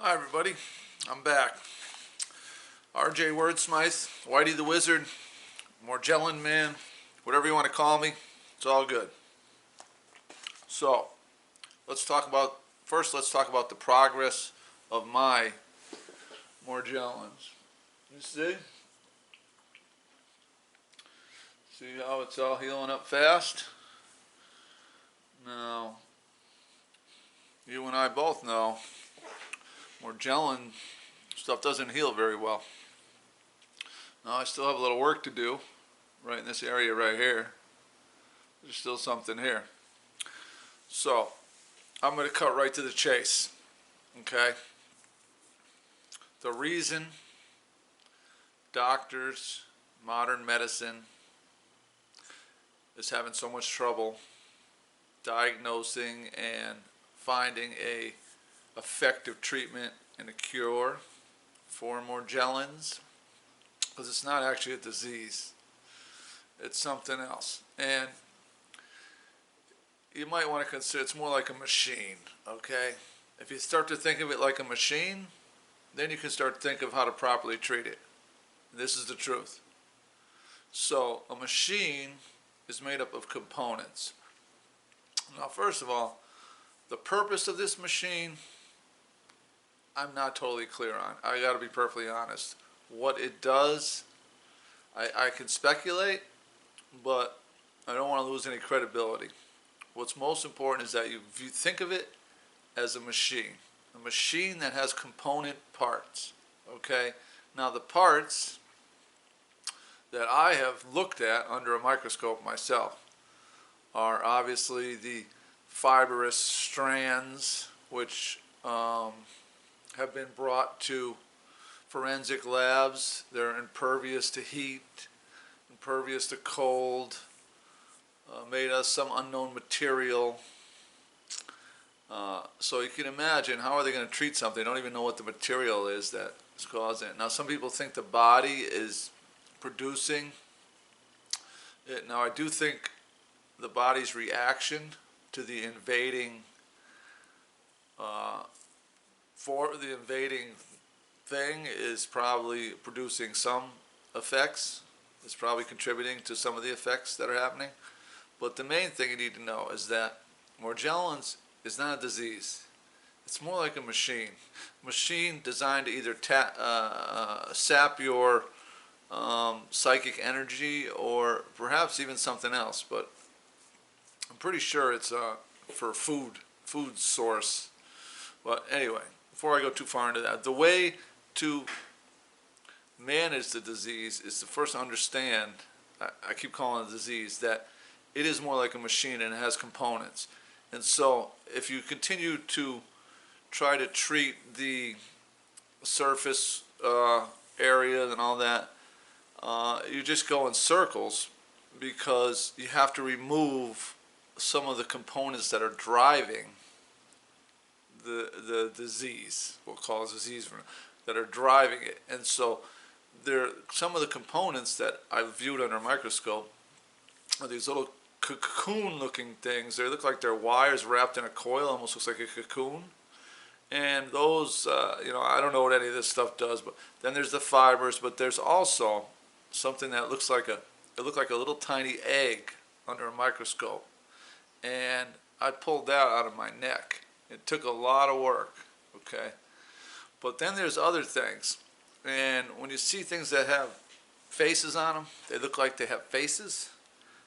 Hi everybody, I'm back. RJ Wordsmith, Whitey the Wizard, Morgellon Man, whatever you want to call me, it's all good. So, let's talk about the progress of my Morgellons. You see? See how it's all healing up fast? Now, you and I both know Morgellon stuff doesn't heal very well. Now I still have a little work to do right in this area right here. There's still something here. So I'm going to cut right to the chase. Okay? The reason doctors, modern medicine is having so much trouble diagnosing and finding a effective treatment and a cure for Morgellons, because it's not actually a disease, it's something else. And you might want to consider it's more like a machine. Okay, if you start to think of it like a machine, then you can start to think of how to properly treat it. This is the truth. So a machine is made up of components. Now, first of all, the purpose of this machine, I'm not totally clear on. I got to be perfectly honest. What it does, I can speculate, but I don't want to lose any credibility. What's most important is that you think of it as a machine that has component parts. Okay? Now, the parts that I have looked at under a microscope myself are obviously the fibrous strands, which have been brought to forensic labs. They're impervious to heat, impervious to cold, made of some unknown material. So you can imagine, how are they going to treat something? They don't even know what the material is that is causing it. Now, some people think the body is producing it. Now, I do think the body's reaction to the invading thing is probably producing some effects. It's probably contributing to some of the effects that are happening. But the main thing you need to know is that Morgellons is not a disease. It's more like a machine. A machine designed to either sap your psychic energy, or perhaps even something else. But I'm pretty sure it's for food source. But anyway, before I go too far into that, the way to manage the disease is to first understand, I keep calling it a disease, that it is more like a machine and it has components. And so if you continue to try to treat the surface area and all that, you just go in circles, because you have to remove some of the components that are driving the disease, we'll call it disease, that are driving it. And so some of the components that I've viewed under a microscope are these little cocoon looking things. They look like they're wires wrapped in a coil, almost looks like a cocoon. And those, I don't know what any of this stuff does, but then there's the fibers, but there's also something that looks like it looked like a little tiny egg under a microscope. And I pulled that out of my neck. It took a lot of work, okay? But then there's other things. And when you see things that have faces on them, they look like they have faces.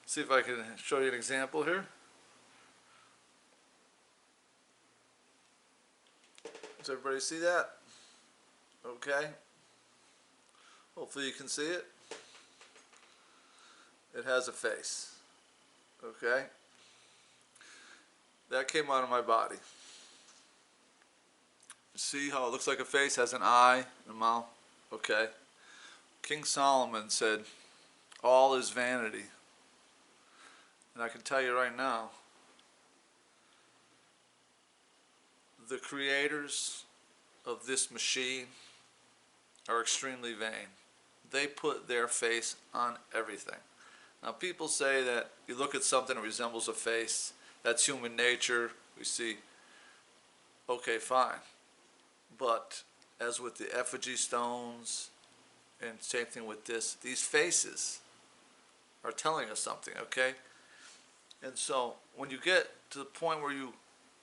See if I can show you an example here. Does everybody see that? Okay. Hopefully you can see it. It has a face. Okay. That came out of my body. See how it looks like a face, has an eye and a mouth? Okay. King Solomon said, all is vanity. And I can tell you right now, the creators of this machine are extremely vain. They put their face on everything. Now, people say that you look at something that resembles a face, that's human nature. We see, okay, fine. But as with the effigy stones, and same thing with this, these faces are telling us something, okay? And so when you get to the point where you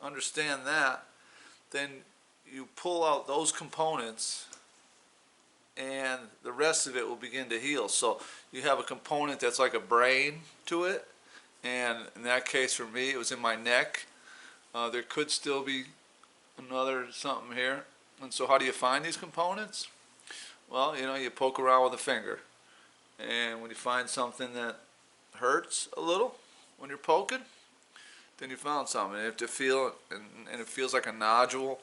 understand that, then you pull out those components and the rest of it will begin to heal. So you have a component that's like a brain to it, and in that case for me it was in my neck. There could still be another something here. And so how do you find these components? Well, you poke around with a finger, and when you find something that hurts a little when you're poking, then you found something. And you have to feel it, and it feels like a nodule.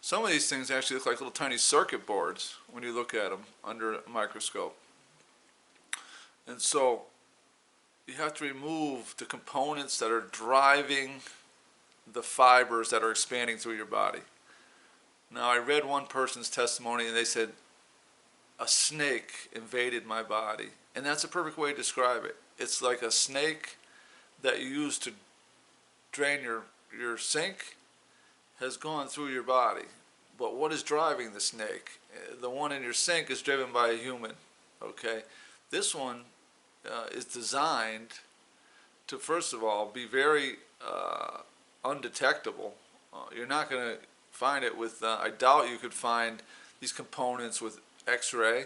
Some of these things actually look like little tiny circuit boards when you look at them under a microscope. And so you have to remove the components that are driving the fibers that are expanding through your body. Now, I read one person's testimony, and they said, a snake invaded my body. And that's a perfect way to describe it. It's like a snake that you use to drain your sink has gone through your body. But what is driving the snake? The one in your sink is driven by a human, okay? This one is designed to, first of all, be very undetectable. You're not going to find it with, I doubt you could find these components with X-ray.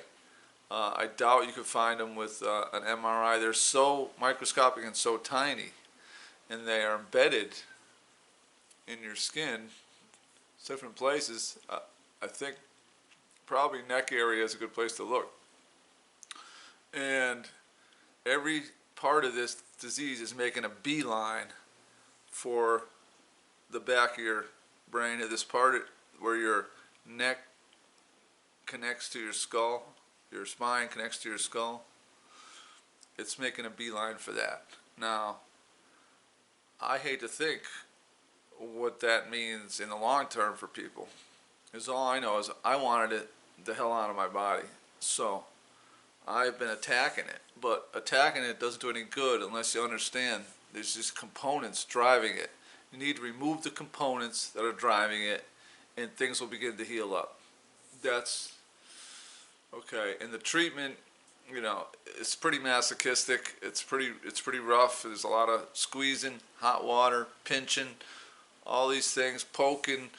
I doubt you could find them with an MRI. They're so microscopic and so tiny, and they are embedded in your skin, different places. I think probably neck area is a good place to look. And every part of this disease is making a beeline for the back of your brain, at this part where your neck connects to your skull, your spine connects to your skull. It's making a beeline for that. Now, I hate to think what that means in the long term for people. Is all I know is I wanted it the hell out of my body. So I've been attacking it. But attacking it doesn't do any good unless you understand there's just components driving it. You need to remove the components that are driving it, and things will begin to heal up. That's okay. And the treatment, it's pretty masochistic. It's pretty rough. There's a lot of squeezing, hot water, pinching, all these things, poking,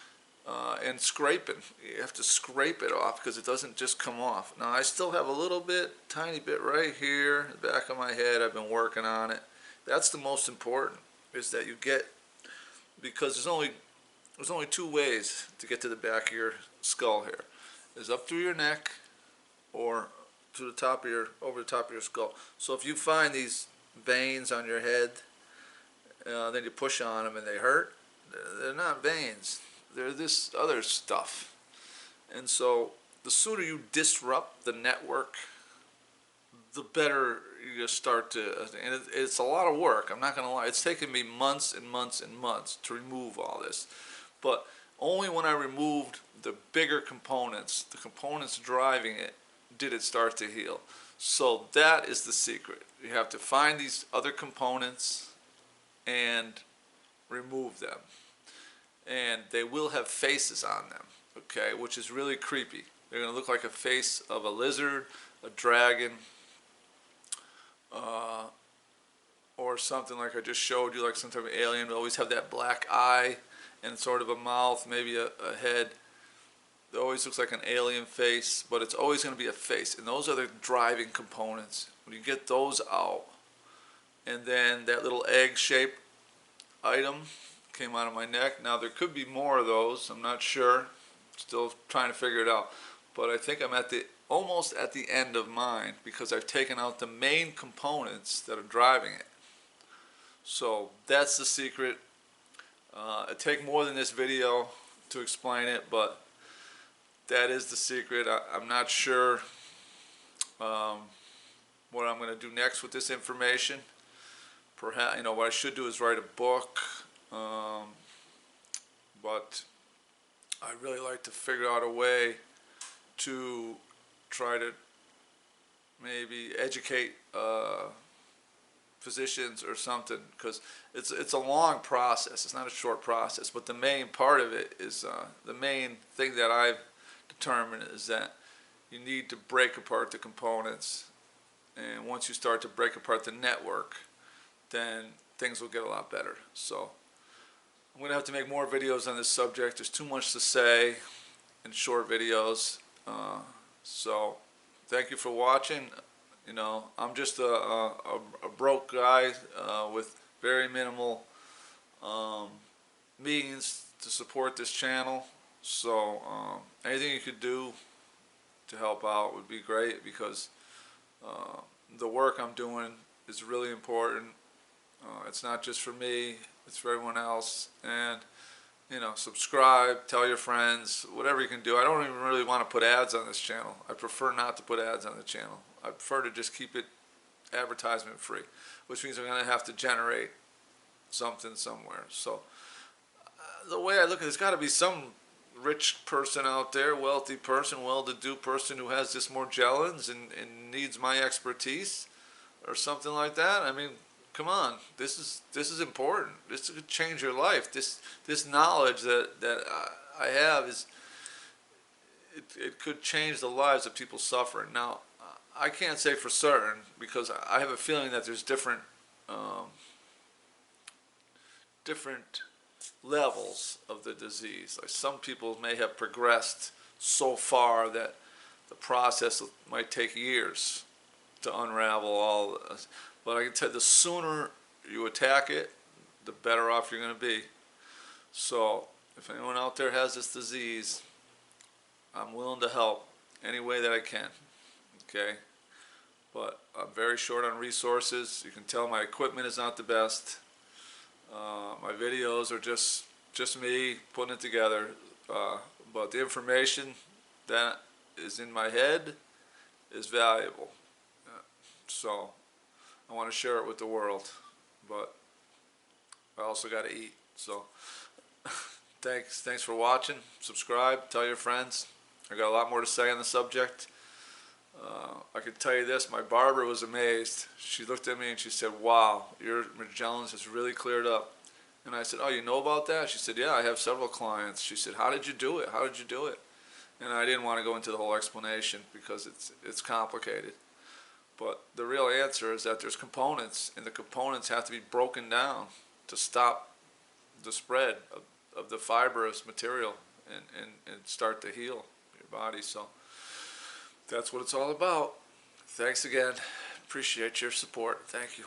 and scraping. You have to scrape it off because it doesn't just come off. Now I still have a little bit, tiny bit right here, the back of my head. I've been working on it. That's the most important, is that you get, because there's only two ways to get to the back of your skull here. Is up through your neck or to the top of over the top of your skull. So if you find these veins on your head, then you push on them and they hurt, they're not veins. They're this other stuff. And so the sooner you disrupt the network, the better you start to, and it's a lot of work, I'm not going to lie. It's taken me months and months and months to remove all this. But only when I removed the bigger components, the components driving it, did it start to heal. So that is the secret. You have to find these other components and remove them. And they will have faces on them, okay, which is really creepy. They're going to look like a face of a lizard, a dragon, or something like I just showed you, like some type of alien. They always have that black eye and sort of a mouth, maybe a head. It always looks like an alien face, but it's always going to be a face. And those are the driving components. When you get those out, and then that little egg-shaped item came out of my neck. Now there could be more of those. I'm not sure. Still trying to figure it out. But I think I'm almost at the end of mine, because I've taken out the main components that are driving it. So that's the secret. It takes more than this video to explain it, but that is the secret. I'm not sure what I'm going to do next with this information. Perhaps, what I should do is write a book, but I'd really like to figure out a way to try to maybe educate physicians or something, because it's a long process. It's not a short process, but the main part of it is the main thing that I've determined is that you need to break apart the components, and once you start to break apart the network, then things will get a lot better. So I'm going to have to make more videos on this subject. There's too much to say in short videos. So thank you for watching. You know, I'm just a broke guy with very minimal means to support this channel. So anything you could do to help out would be great, because the work I'm doing is really important. It's not just for me, it's for everyone else. And you know, subscribe, tell your friends, whatever you can do. I don't even really want to put ads on this channel. I prefer not to put ads on the channel. I prefer to just keep it advertisement free, which means I'm going to have to generate something somewhere. So the way I look at it, there's got to be some rich person out there, wealthy person, well-to-do person who has this Morgellons and needs my expertise or something like that. I mean, come on, this is important. This could change your life. This knowledge that I have it could change the lives of people suffering. Now, I can't say for certain, because I have a feeling that there's different levels of the disease. Like some people may have progressed so far that the process might take years to unravel all this. But I can tell you, the sooner you attack it, the better off you're going to be. So if anyone out there has this disease, I'm willing to help any way that I can. Okay? But I'm very short on resources. You can tell my equipment is not the best. My videos are just me putting it together. But the information that is in my head is valuable. So I want to share it with the world, but I also got to eat. So thanks for watching. Subscribe, tell your friends. I got a lot more to say on the subject. I can tell you this, my barber was amazed. She looked at me and she said, "Wow, your Morgellons has really cleared up." And I said, "Oh, you know about that?" She said, "Yeah, I have several clients." She said, "How did you do it? How did you do it?" And I didn't want to go into the whole explanation because it's complicated. But the real answer is that there's components, and the components have to be broken down to stop the spread of the fibrous material and start to heal your body. So that's what it's all about. Thanks again. Appreciate your support. Thank you.